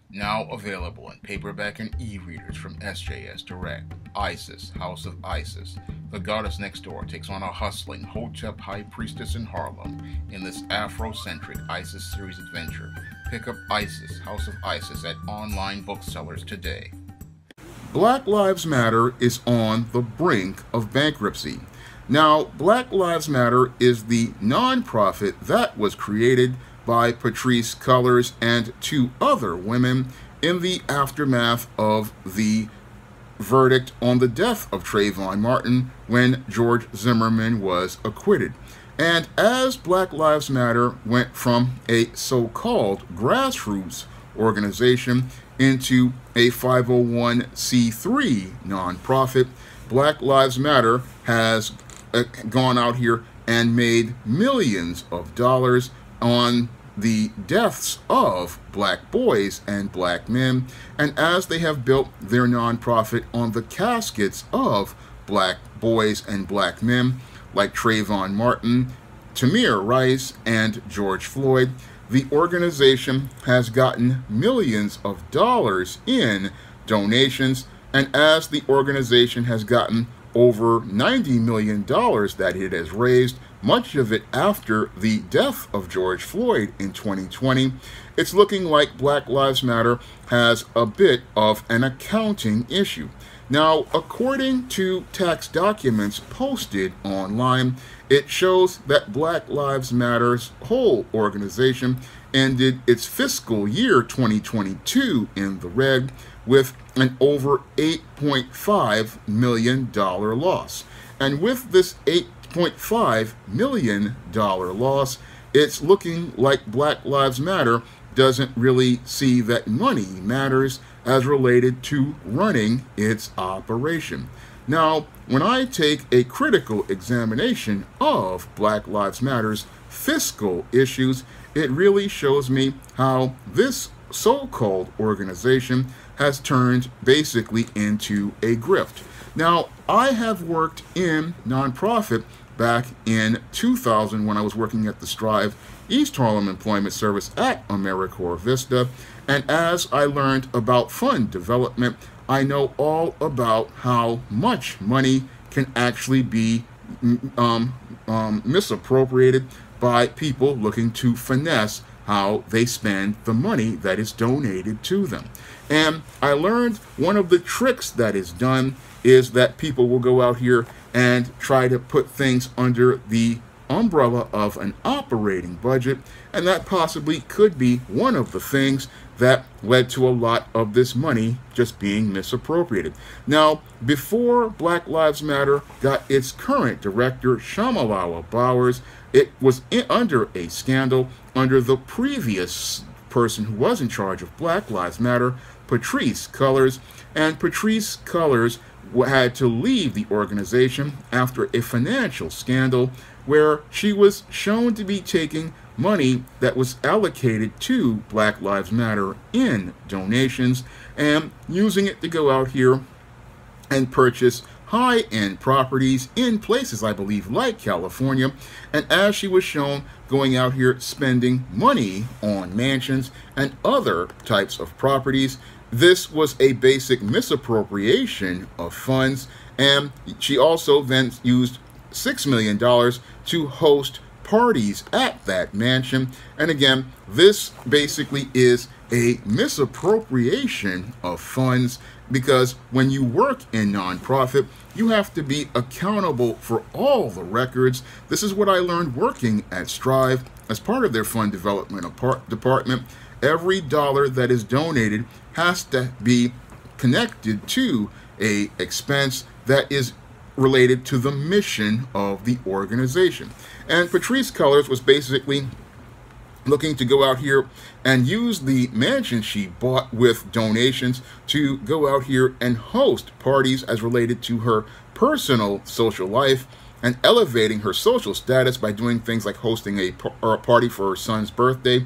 Now available in paperback and e-readers from SJS Direct. ISIS, House of Isis. The goddess next door takes on a hustling Hotep high priestess in Harlem in this Afrocentric ISIS series adventure. Pick up ISIS, House of Isis at online booksellers today. Black Lives Matter is on the brink of bankruptcy. Now, Black Lives Matter is the nonprofit that was created by Patrisse Cullors and two other women in the aftermath of the verdict on the death of Trayvon Martin when George Zimmerman was acquitted. And as Black Lives Matter went from a so-called grassroots organization into a 501c3 nonprofit, Black Lives Matter has gone out here and made millions of dollars on the deaths of black boys and black men, and as they have built their nonprofit on the caskets of black boys and black men like Trayvon Martin, Tamir Rice, and George Floyd, the organization has gotten millions of dollars in donations, and as the organization has gotten over $90 million that it has raised, much of it after the death of George Floyd in 2020, it's looking like Black Lives Matter has a bit of an accounting issue. Now, according to tax documents posted online, it shows that Black Lives Matter's whole organization ended its fiscal year 2022 in the red with an over $8.5 million loss. And with this $8.5 million loss, it's looking like Black Lives Matter doesn't really see that money matters as related to running its operation. Now, when I take a critical examination of Black Lives Matter's fiscal issues, it really shows me how this so-called organization has turned basically into a grift. Now, I have worked in nonprofit back in 2000 when I was working at the Strive East Harlem Employment Service at AmeriCorps Vista, and as I learned about fund development, I know all about how much money can actually be misappropriated by people looking to finesse how they spend the money that is donated to them. And I learned one of the tricks that is done is that people will go out here and try to put things under the umbrella of an operating budget, and that possibly could be one of the things that led to a lot of this money just being misappropriated. Now, before Black Lives Matter got its current director, Shamalawa Bowers, it was under a scandal under the previous person who was in charge of Black Lives Matter, Patrisse Cullors, and Patrisse Cullors had to leave the organization after a financial scandal where she was shown to be taking money that was allocated to Black Lives Matter in donations and using it to go out here and purchase high-end properties in places, I believe, like California. And as she was shown going out here spending money on mansions and other types of properties, this was a basic misappropriation of funds. And she also then used $6 million to host parties at that mansion. And again, this basically is a misappropriation of funds, because when you work in nonprofit, you have to be accountable for all the records. This is what I learned working at Strive as part of their fund development department. Every dollar that is donated has to be connected to a expense that is related to the mission of the organization. And Patrisse Cullors was basically looking to go out here and use the mansion she bought with donations to go out here and host parties as related to her personal social life and elevating her social status by doing things like hosting a party for her son's birthday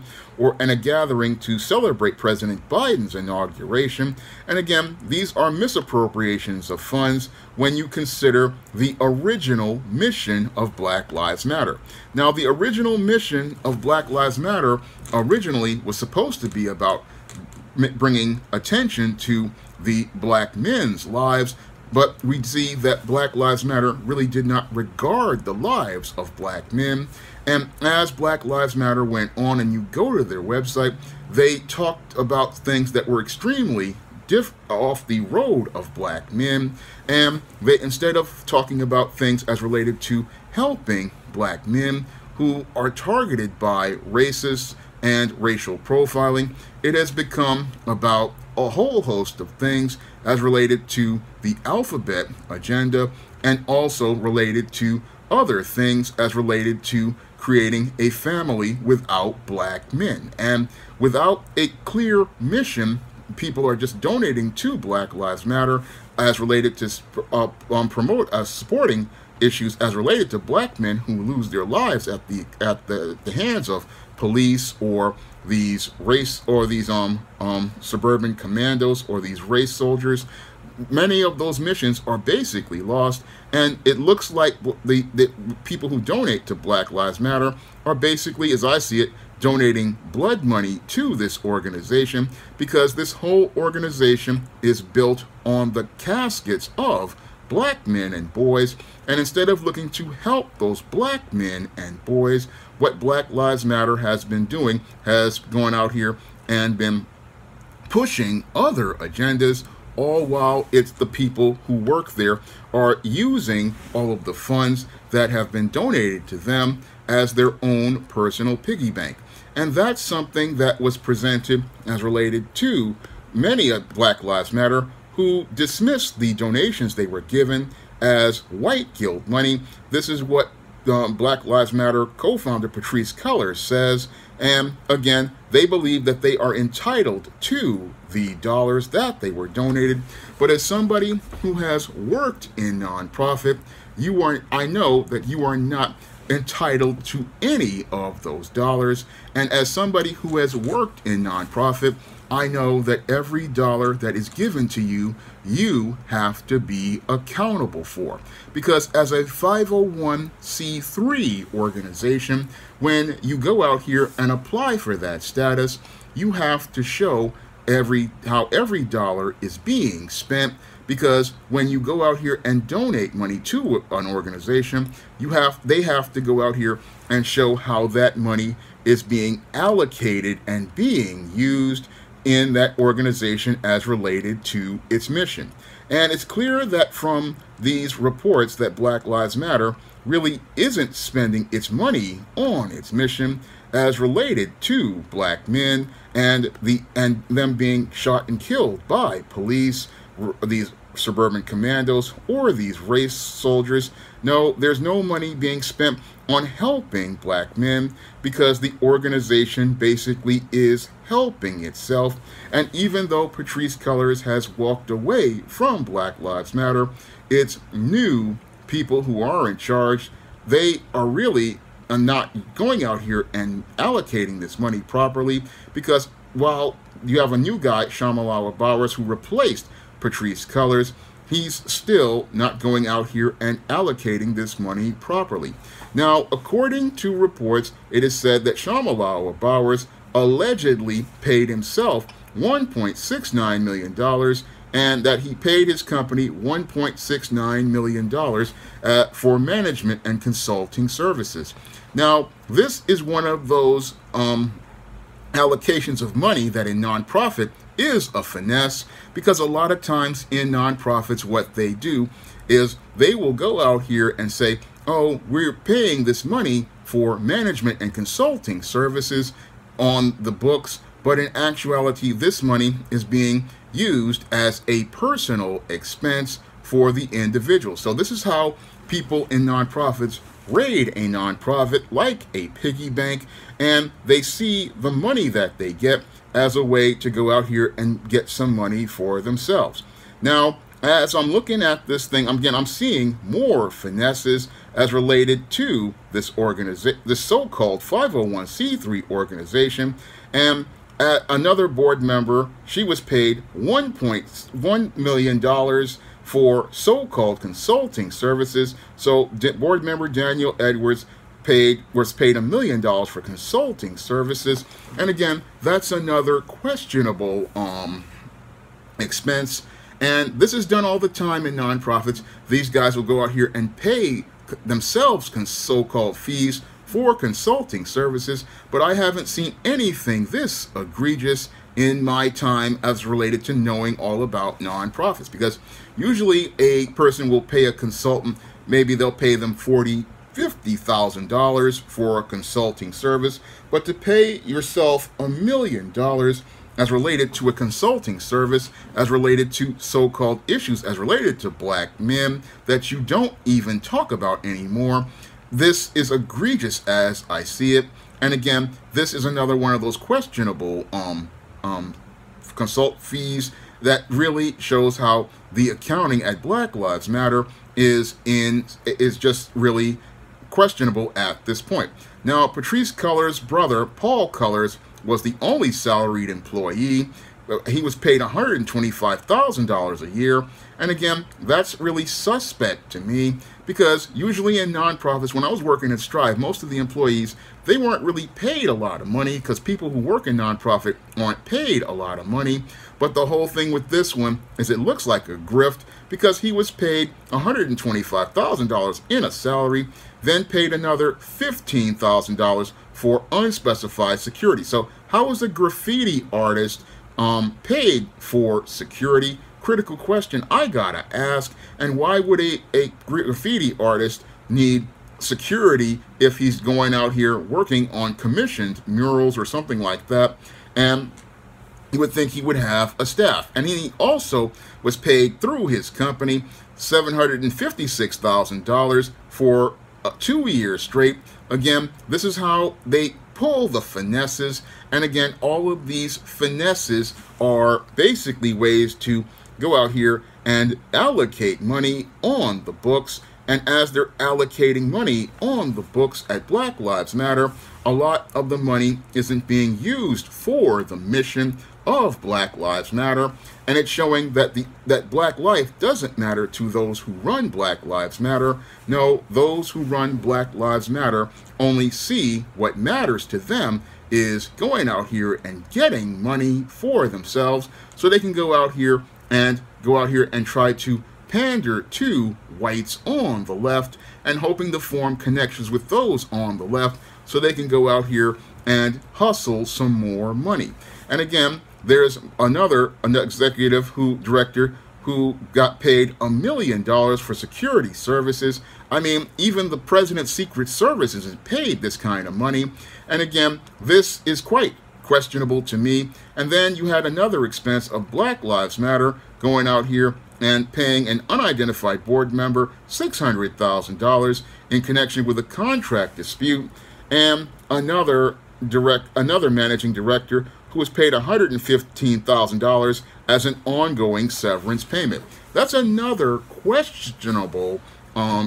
and a gathering to celebrate President Biden's inauguration. And again, these are misappropriations of funds when you consider the original mission of Black Lives Matter. Now, the original mission of Black Lives Matter originally was supposed to be about bringing attention to the black men's lives, but we see that Black Lives Matter really did not regard the lives of black men. And as Black Lives Matter went on, and you go to their website, they talked about things that were extremely off the road of black men, and they, instead of talking about things as related to helping black men who are targeted by racists and racial profiling, it has become about a whole host of things as related to the alphabet agenda, and also related to other things as related to creating a family without black men. And without a clear mission, people are just donating to Black Lives Matter as related to supporting issues as related to black men who lose their lives at the hands of police, or these suburban commandos, or these race soldiers. Many of those missions are basically lost, and it looks like the people who donate to Black Lives Matter are basically, as I see it, donating blood money to this organization, because this whole organization is built on the caskets of black men and boys. And instead of looking to help those black men and boys, what Black Lives Matter has been doing has gone out here and been pushing other agendas, all while it's the people who work there are using all of the funds that have been donated to them as their own personal piggy bank. And that's something that was presented as related to many of Black Lives Matter, who dismissed the donations they were given as white guilt money. This is what Black Lives Matter co-founder Patrisse Cullors says. And again, they believe that they are entitled to the dollars that they were donated. But as somebody who has worked in nonprofit, I know that you are not entitled to any of those dollars. And as somebody who has worked in nonprofit, I know that every dollar that is given to you, you have to be accountable for. Because as a 501c3 organization, when you go out here and apply for that status, you have to show how every dollar is being spent. Because when you go out here and donate money to an organization, they have to go out here and show how that money is being allocated and being used in that organization as related to its mission. And it's clear that from these reports that Black Lives Matter really isn't spending its money on its mission as related to black men and them being shot and killed by police, these suburban commandos, or these race soldiers. No, there's no money being spent on helping black men, because the organization basically is helping itself. And even though Patrisse Cullors has walked away from Black Lives Matter, its new people who are in charge, they are really not going out here and allocating this money properly, because while you have a new guy, Shamalawa Bowers, who replaced Patrisse Cullors, he's still not going out here and allocating this money properly. Now, according to reports, it is said that Shamalawa Bowers allegedly paid himself $1.69 million, and that he paid his company $1.69 million for management and consulting services. Now, this is one of those allocations of money that in nonprofit is a finesse, because a lot of times in nonprofits what they do is they will go out here and say, oh, we're paying this money for management and consulting services on the books, but in actuality this money is being used as a personal expense for the individual. So this is how people in nonprofits raid a nonprofit like a piggy bank, and they see the money that they get as a way to go out here and get some money for themselves. Now, as I'm looking at this thing, again, I'm seeing more finesses as related to this organization, this so-called 501c3 organization. And another board member, she was paid $1.1 million for so-called consulting services. So board member Daniel Edwards was paid $1 million for consulting services. And again, that's another questionable expense. And this is done all the time in nonprofits. These guys will go out here and pay themselves so-called fees for consulting services, but I haven't seen anything this egregious in my time as related to knowing all about nonprofits, because usually a person will pay a consultant, maybe they'll pay them $40,000, $50,000 for a consulting service, but to pay yourself $1 million as related to a consulting service, as related to so-called issues, as related to black men that you don't even talk about anymore, this is egregious as I see it. And again, this is another one of those questionable consult fees that really shows how the accounting at Black Lives Matter is just really questionable at this point. Now, Patrisse Cullors' brother, Paul Cullors, was the only salaried employee. He was paid $125,000 a year. And again, that's really suspect to me, because usually in nonprofits, when I was working at Strive, most of the employees, they weren't really paid a lot of money, because people who work in nonprofit aren't paid a lot of money. But the whole thing with this one is it looks like a grift, because he was paid $125,000 in a salary, then paid another $15,000 for unspecified security. So how is a graffiti artist paid for security? Critical question I gotta ask. And why would a graffiti artist need security if he's going out here working on commissioned murals or something like that? And you would think he would have a staff. And he also was paid through his company $756,000 for 2 years straight. Again, this is how they pull the finesses. And again, all of these finesses are basically ways to go out here and allocate money on the books. And as they're allocating money on the books at Black Lives Matter, a lot of the money isn't being used for the mission of Black Lives Matter. And it's showing that that black life doesn't matter to those who run Black Lives Matter. No, those who run Black Lives Matter only see what matters to them is going out here and getting money for themselves, so they can go out here and try to pander to whites on the left, and hoping to form connections with those on the left so they can go out here and hustle some more money. And again, there's another executive director who got paid $1 million for security services. I mean, even the president's Secret Service isn't paid this kind of money. And again, this is quite questionable to me. And then you had another expense of Black Lives Matter going out here and paying an unidentified board member $600,000 in connection with a contract dispute, and another managing director who was paid $115,000 as an ongoing severance payment. That's another questionable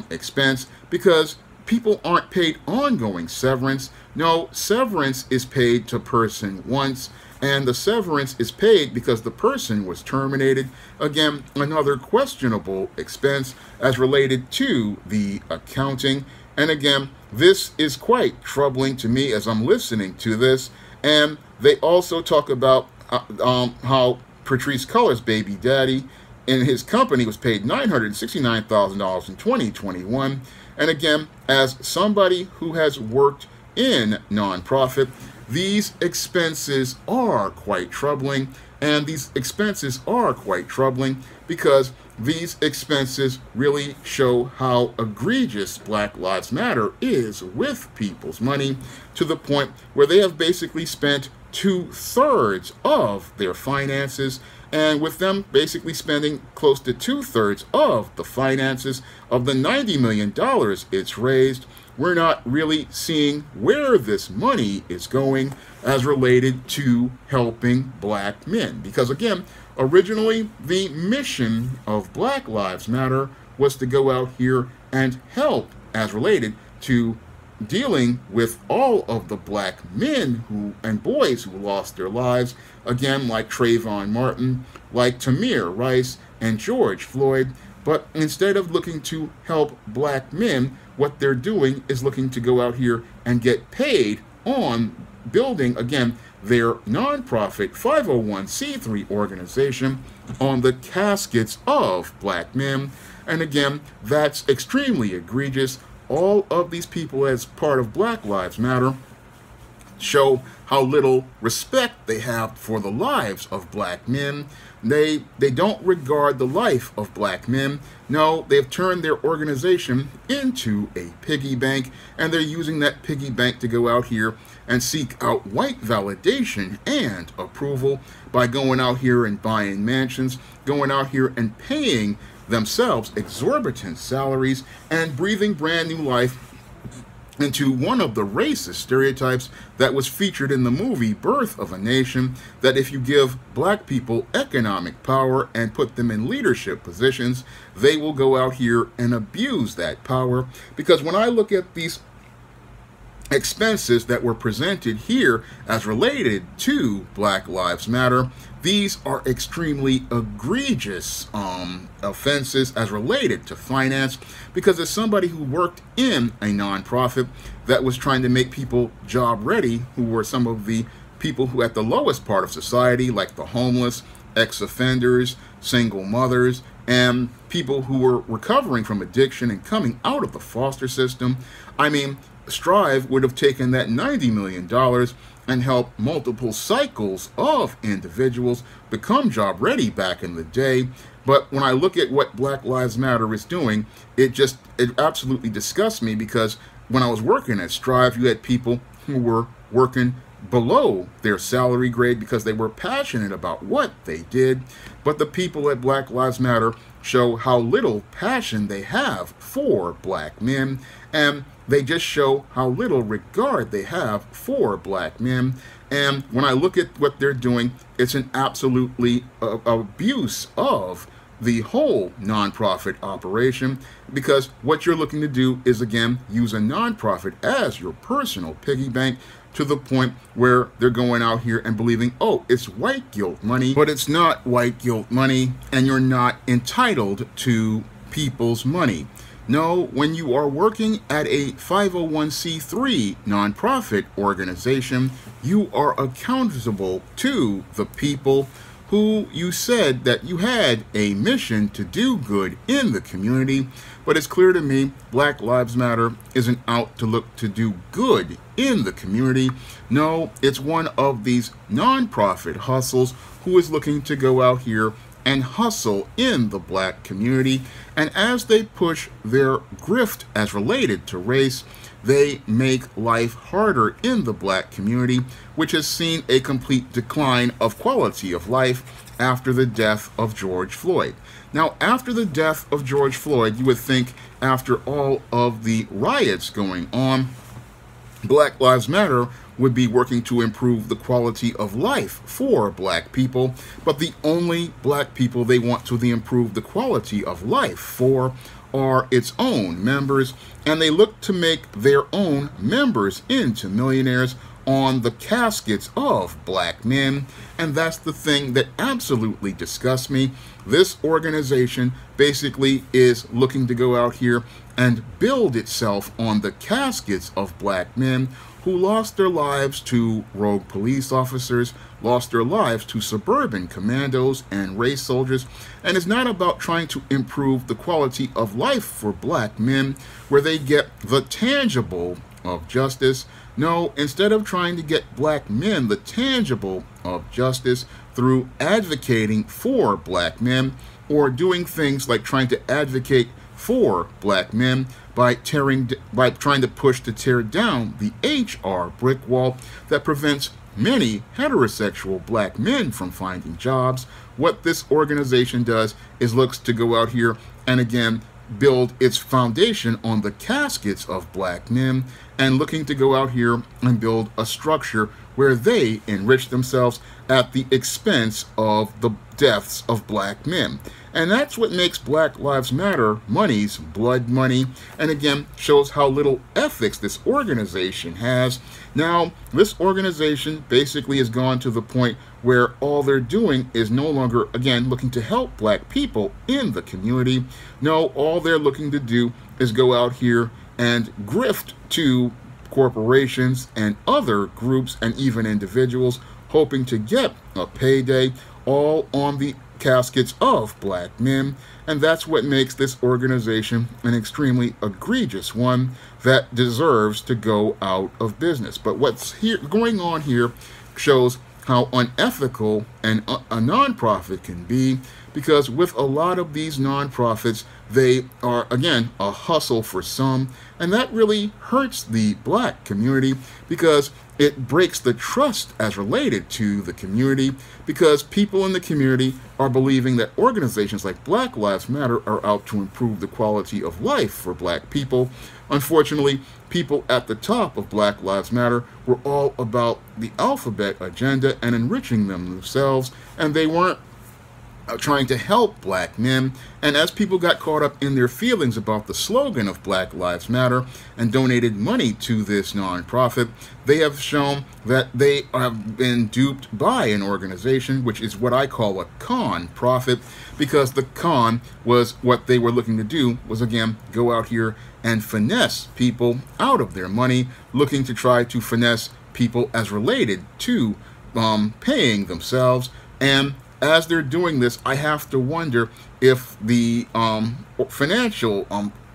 expense, because people aren't paid ongoing severance. No, severance is paid to person once, and the severance is paid because the person was terminated. Again, another questionable expense as related to the accounting. And again, this is quite troubling to me as I'm listening to this. And they also talk about how Patrisse Cullors' baby daddy in his company was paid $969,000 in 2021. And again, as somebody who has worked in nonprofit, these expenses are quite troubling. And these expenses are quite troubling because these expenses really show how egregious Black Lives Matter is with people's money, to the point where they have basically spent 2/3 of their finances, and with them basically spending close to 2/3 of the finances of the $90 million it's raised, we're not really seeing where this money is going as related to helping black men. Because again, originally the mission of Black Lives Matter was to go out here and help as related to dealing with all of the black men and boys who lost their lives, again, like Trayvon Martin, like Tamir Rice, and George Floyd. But instead of looking to help black men, what they're doing is looking to go out here and get paid on building, again, their nonprofit 501c3 organization on the caskets of black men. And again, that's extremely egregious. All of these people, as part of Black Lives Matter, show how little respect they have for the lives of black men. They don't regard the life of black men. No, they've turned their organization into a piggy bank, and they're using that piggy bank to go out here and seek out white validation and approval by going out here and buying mansions, going out here and paying themselves exorbitant salaries, and breathing brand new life into one of the racist stereotypes that was featured in the movie Birth of a Nation, that if you give black people economic power and put them in leadership positions, they will go out here and abuse that power. Because when I look at these expenses that were presented here as related to Black Lives Matter, these are extremely egregious offenses as related to finance, because as somebody who worked in a nonprofit that was trying to make people job ready, who were some of the people who at the lowest part of society, like the homeless, ex-offenders, single mothers, and people who were recovering from addiction and coming out of the foster system, I mean, Strive would have taken that $90 million and helped multiple cycles of individuals become job ready back in the day. But when I look at what Black Lives Matter is doing, it absolutely disgusts me, because when I was working at Strive, you had people who were working below their salary grade because they were passionate about what they did. But the people at Black Lives Matter show how little passion they have for black men, and they just show how little regard they have for black men. And when I look at what they're doing, it's an absolutely abuse of the whole nonprofit operation, because what you're looking to do is, again, use a nonprofit as your personal piggy bank, to the point where they're going out here and believing, oh, it's white guilt money, but it's not white guilt money, and you're not entitled to people's money. No, when you are working at a 501c3 nonprofit organization, you are accountable to the people who you said that you had a mission to do good in the community. But it's clear to me Black Lives Matter isn't out to look to do good in the community. No, it's one of these nonprofit hustles who is looking to go out here and hustle in the black community. And as they push their grift as related to race, they make life harder in the black community, which has seen a complete decline of quality of life after the death of George Floyd. Now, after the death of George Floyd, you would think, after all of the riots going on, Black Lives Matter would be working to improve the quality of life for black people, but the only black people they want to improve the quality of life for are its own members, and they look to make their own members into millionaires on the caskets of black men. And that's the thing that absolutely disgusts me. This organization basically is looking to go out here and build itself on the caskets of black men who lost their lives to rogue police officers, lost their lives to suburban commandos and race soldiers. And it's not about trying to improve the quality of life for black men, where they get the tangible of justice. No, instead of trying to get black men the tangible of justice through advocating for black men, or doing things like trying to advocate for black men by trying to push to tear down the HR brick wall that prevents many heterosexual black men from finding jobs, what this organization does is looks to go out here and again build its foundation on the caskets of black men, and looking to go out here and build a structure where they enrich themselves at the expense of the deaths of black men. And that's what makes Black Lives Matter money's blood money, and again shows how little ethics this organization has. Now, this organization basically has gone to the point where all they're doing is no longer, again, looking to help black people in the community. No, all they're looking to do is go out here and grift to corporations and other groups and even individuals hoping to get a payday, all on the caskets of black men. And that's what makes this organization an extremely egregious one that deserves to go out of business. But what's going on here shows how unethical a nonprofit can be, because with a lot of these nonprofits, they are, again, a hustle for some, and that really hurts the black community because it breaks the trust as related to the community, because people in the community are believing that organizations like Black Lives Matter are out to improve the quality of life for black people. Unfortunately, people at the top of Black Lives Matter were all about the alphabet agenda and enriching themselves, and they weren't trying to help black men. And as people got caught up in their feelings about the slogan of Black Lives Matter and donated money to this nonprofit, they have shown that they have been duped by an organization, which is what I call a con profit, because the con was what they were looking to do was, again, go out here and finesse people out of their money, looking to try to finesse people as related to paying themselves. And as they're doing this, I have to wonder if the financial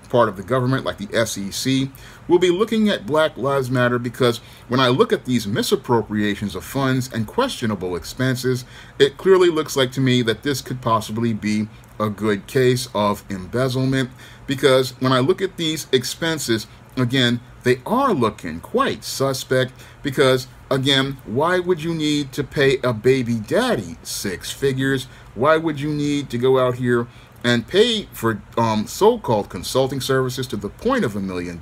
part of the government, like the SEC, will be looking at Black Lives Matter, because when I look at these misappropriations of funds and questionable expenses, it clearly looks like to me that this could possibly be a good case of embezzlement, because when I look at these expenses, again, they are looking quite suspect, because again, why would you need to pay a baby daddy 6 figures? Why would you need to go out here and pay for so-called consulting services to the point of $1 million?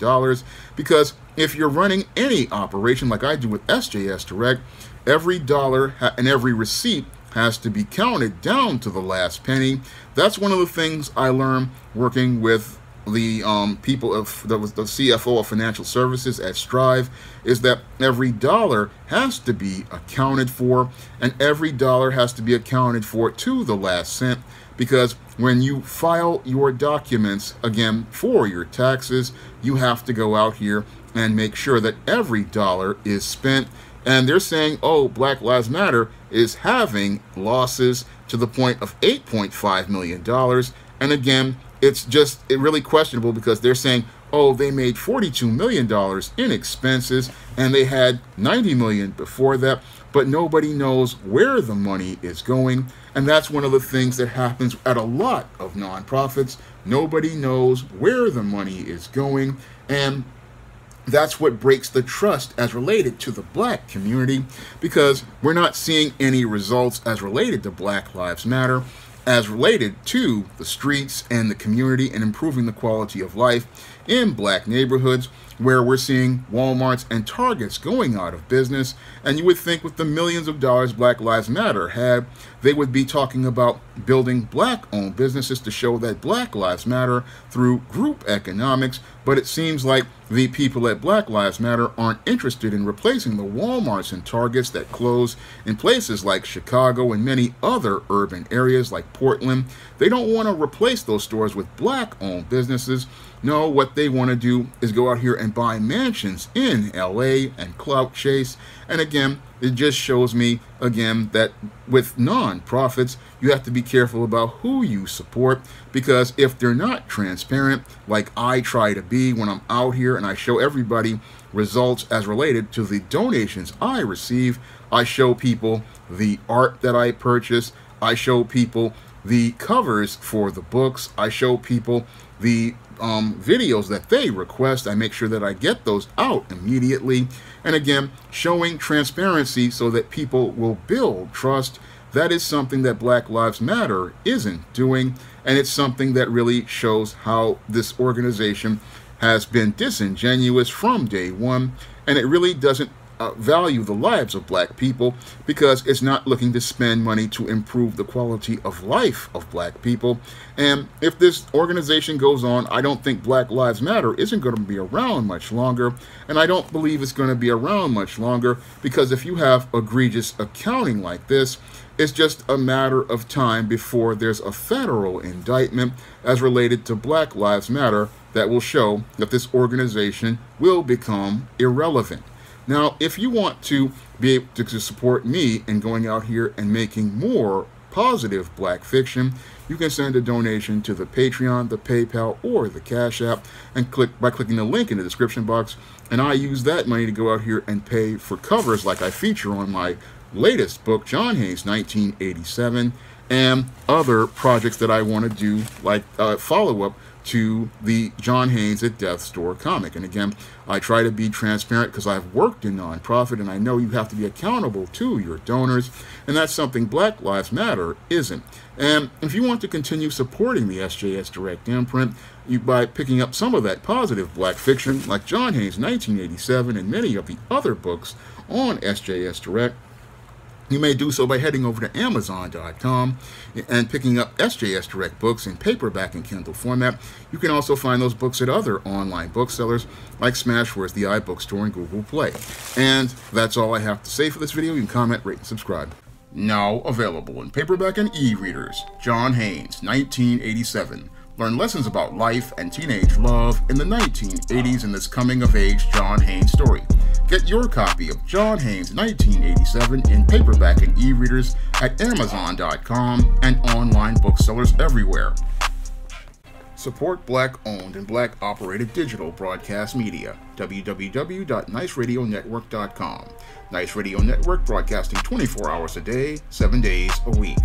Because if you're running any operation like I do with SJS Direct, every dollar and every receipt has to be counted down to the last penny. That's one of the things I learned working with the people of the CFO of financial services at Strive, is that every dollar has to be accounted for, and every dollar has to be accounted for to the last cent, because when you file your documents, again, for your taxes, you have to go out here and make sure that every dollar is spent. And they're saying, oh, Black Lives Matter is having losses to the point of $8.5 million. And again, it's really questionable, because they're saying, oh, they made $42 million in expenses and they had $90 million before that, but nobody knows where the money is going. And that's one of the things that happens at a lot of nonprofits. Nobody knows where the money is going, and that's what breaks the trust as related to the black community, because we're not seeing any results as related to Black Lives Matter, as related to the streets and the community and improving the quality of life in black neighborhoods, where we're seeing Walmarts and Targets going out of business. And you would think with the millions of dollars Black Lives Matter had, they would be talking about building black-owned businesses to show that Black Lives Matter through group economics. But it seems like the people at Black Lives Matter aren't interested in replacing the Walmarts and Targets that close in places like Chicago and many other urban areas like Portland. They don't want to replace those stores with black-owned businesses. No, what they want to do is go out here and buy mansions in LA and clout chase. And again, it just shows me, again, that with non-profits, you have to be careful about who you support, because if they're not transparent, like I try to be when I'm out here and I show everybody results as related to the donations I receive, I show people the art that I purchase, I show people the covers for the books, I show people the videos that they request. I make sure that I get those out immediately. And again, showing transparency so that people will build trust. That is something that Black Lives Matter isn't doing, and it's something that really shows how this organization has been disingenuous from day one, and it really doesn't value the lives of black people, because it's not looking to spend money to improve the quality of life of black people. And if this organization goes on, I don't think Black Lives Matter isn't going to be around much longer, and I don't believe it's going to be around much longer, because if you have egregious accounting like this, It's just a matter of time before there's a federal indictment as related to Black Lives Matter that will show that this organization will become irrelevant. Now, if you want to be able to support me in going out here and making more positive black fiction, you can send a donation to the Patreon, the PayPal, or the Cash App, and by clicking the link in the description box. And I use that money to go out here and pay for covers like I feature on my latest book, John Haynes 1987, and other projects that I want to do, like follow-up to the John Haynes at Death's Door comic. And again, I try to be transparent because I've worked in nonprofit, and I know you have to be accountable to your donors, and that's something Black Lives Matter isn't. And if you want to continue supporting the SJS Direct imprint by picking up some of that positive black fiction, like John Haynes 1987 and many of the other books on SJS Direct, you may do so by heading over to Amazon.com and picking up SJS Direct books in paperback and Kindle format. You can also find those books at other online booksellers like Smashwords, the iBookstore, and Google Play. And that's all I have to say for this video. You can comment, rate, and subscribe. Now available in paperback and e-readers, John Haynes, 1987. Learn lessons about life and teenage love in the 1980s in this coming-of-age John Haynes story. Get your copy of John Haynes 1987 in paperback and e-readers at Amazon.com and online booksellers everywhere. Support Black-owned and Black-operated digital broadcast media. www.niceradionetwork.com. Nice Radio Network, broadcasting 24 hours a day, 7 days a week.